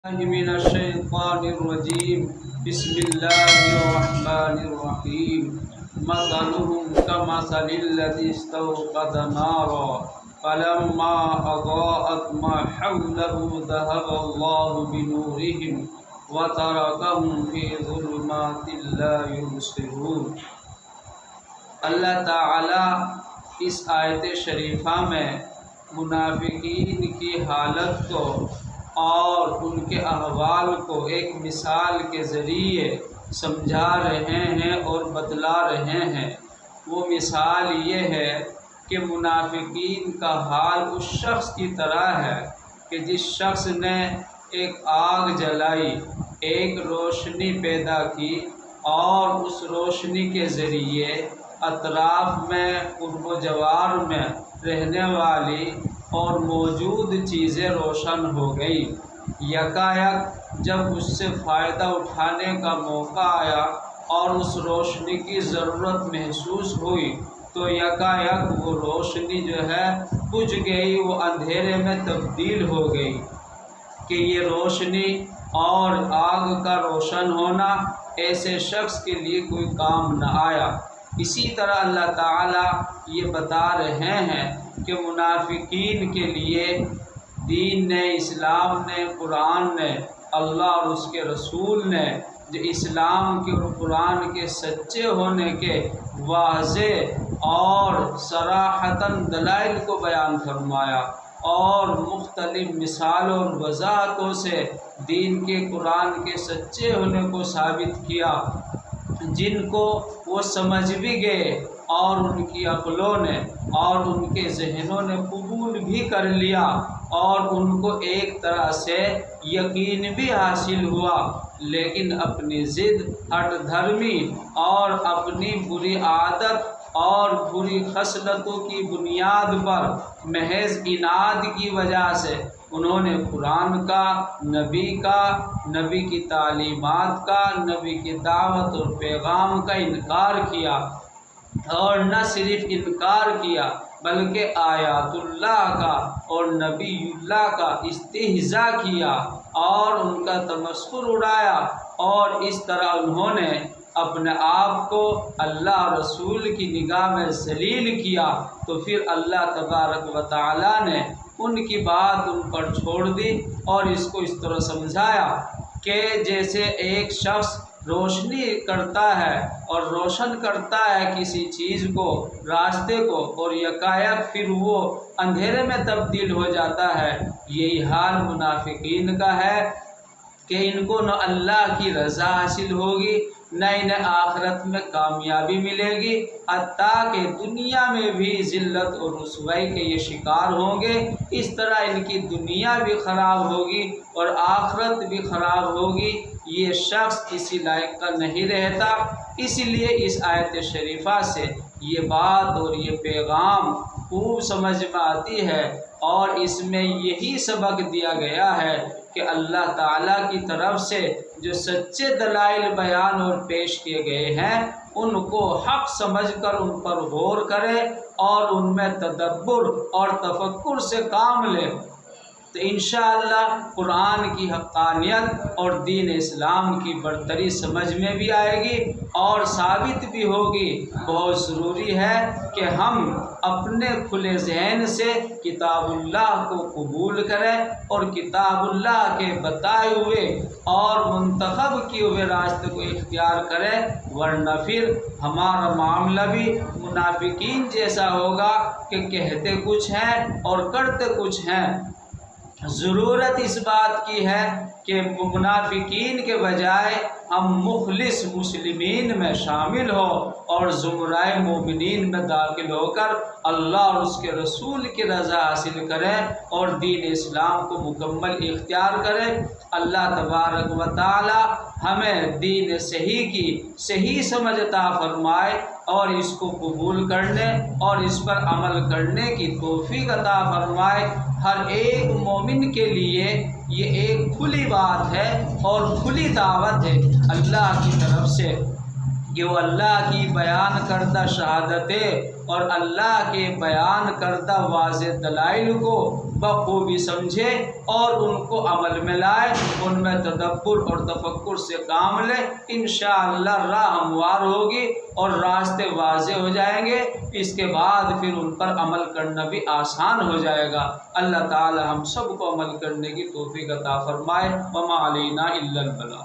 من الشيطان الرجيم بسم الله الرحمن الرحيم مثلهم كمثل الذي استوقد نارا فلما أضاءت ما حوله ذهب الله بنورهم وتركهم في ظلمات لا يبصرون۔ اللہ تعالی اس آیت شریفہ میں منافقین کی حالت کو اور ان کے احوال کو ایک مثال کے ذریعے سمجھا رہے ہیں اور بتلا رہے ہیں۔ وہ مثال یہ ہے کہ منافقین کا حال اس شخص کی طرح ہے کہ جس شخص نے ایک آگ جلائی، ایک روشنی پیدا کی اور اس روشنی کے ذریعے اطراف میں قرب و جوار میں رہنے والی اور موجود چیزیں روشن ہو گئی۔ یکایک جب اس سے فائدہ اٹھانے کا موقع آیا اور اس روشنی کی ضرورت محسوس ہوئی تو یکایک وہ روشنی جو ہے بجھ گئی، وہ اندھیرے میں تبدیل ہو گئی کہ یہ روشنی اور آگ کا روشن ہونا ایسے شخص کے لیے کوئی کام نہ آیا۔ اسی طرح اللہ تعالیٰ یہ بتا رہے ہیں کہ منافقین کے لیے دین نے، اسلام نے، قرآن نے، اللہ اور اس کے رسول نے جو اسلام کے اور قرآن کے سچے ہونے کے واضح اور صراحتاً دلائل کو بیان فرمایا اور مختلف مثالوں اور وضاحتوں سے دین کے، قرآن کے سچے ہونے کو ثابت کیا، جن کو وہ سمجھ بھی گئے اور ان کی عقلوں نے اور ان کے ذہنوں نے قبول بھی کر لیا اور ان کو ایک طرح سے یقین بھی حاصل ہوا، لیکن اپنی ضد، ہٹ دھرمی اور اپنی بری عادت اور بری خصلتوں کی بنیاد پر محض اناد کی وجہ سے انہوں نے قرآن کا، نبی کی تعلیمات کا، نبی کی دعوت اور پیغام کا انکار کیا، اور نہ صرف انکار کیا بلکہ آیات اللہ کا اور نبی اللہ کا استہزاء کیا اور ان کا تمسخر اڑایا، اور اس طرح انہوں نے اپنے آپ کو اللہ رسول کی نگاہ میں ذلیل کیا، تو پھر اللہ تبارک و تعالیٰ نے ان کی بات ان پر چھوڑ دی اور اس کو اس طرح سمجھایا کہ جیسے ایک شخص روشنی کرتا ہے اور روشن کرتا ہے کسی چیز کو، راستے کو، اور یکایک پھر وہ اندھیرے میں تبدیل ہو جاتا ہے، یہی حال منافقین کا ہے کہ ان کو نہ اللہ کی رضا حاصل ہوگی، نہ انہیں آخرت میں کامیابی ملے گی، حتیٰ کہ دنیا میں بھی ذلت اور رسوائی کے یہ شکار ہوں گے۔ اس طرح ان کی دنیا بھی خراب ہوگی اور آخرت بھی خراب ہوگی، یہ شخص اسی لائق کا نہیں رہتا۔ اسی لیے اس آیت شریفہ سے یہ بات اور یہ پیغام خوب سمجھ میں آتی ہے، اور اس میں یہی سبق دیا گیا ہے کہ اللہ تعالیٰ کی طرف سے جو سچے دلائل بیان اور پیش کیے گئے ہیں ان کو حق سمجھ کر ان پر غور کرے اور ان میں تدبر اور تفکر سے کام لے، تو انشاءاللہ قرآن کی حقانیت اور دین اسلام کی برتری سمجھ میں بھی آئے گی اور ثابت بھی ہوگی۔ بہت ضروری ہے کہ ہم اپنے کھلے ذہن سے کتاب اللہ کو قبول کریں اور کتاب اللہ کے بتائے ہوئے اور منتخب کیے ہوئے راستے کو اختیار کریں، ورنہ پھر ہمارا معاملہ بھی منافقین جیسا ہوگا کہ کہتے کچھ ہیں اور کرتے کچھ ہیں۔ ضرورت اس بات کی ہے کہ منافقین کے بجائے ہم مخلص مسلمین میں شامل ہو اور زمرۂ مومنین میں داخل ہو کر اللہ اور اس کے رسول کی رضا حاصل کریں اور دین اسلام کو مکمل اختیار کریں۔ اللہ تبارک و تعالی ہمیں دین صحیح کی صحیح سمجھ عطا فرمائے اور اس کو قبول کرنے اور اس پر عمل کرنے کی توفیق عطا فرمائے۔ ہر ایک مومن کے لیے یہ ایک کھلی بات ہے اور کھلی دعوت ہے اللہ کی طرف سے کہ وہ اللہ کی بیان کردہ شہادتیں اور اللہ کے بیان کردہ واضح دلائل کو بخوبی سمجھے اور ان کو عمل میں لائے، ان میں تدبر اور تفکر سے کام لے، انشاءاللہ راہ ہموار ہوگی اور راستے واضح ہو جائیں گے۔ اس کے بعد پھر ان پر عمل کرنا بھی آسان ہو جائے گا۔ اللہ تعالی ہم سب کو عمل کرنے کی توفیق عطا فرمائے۔ وما علینا الا البلاغ۔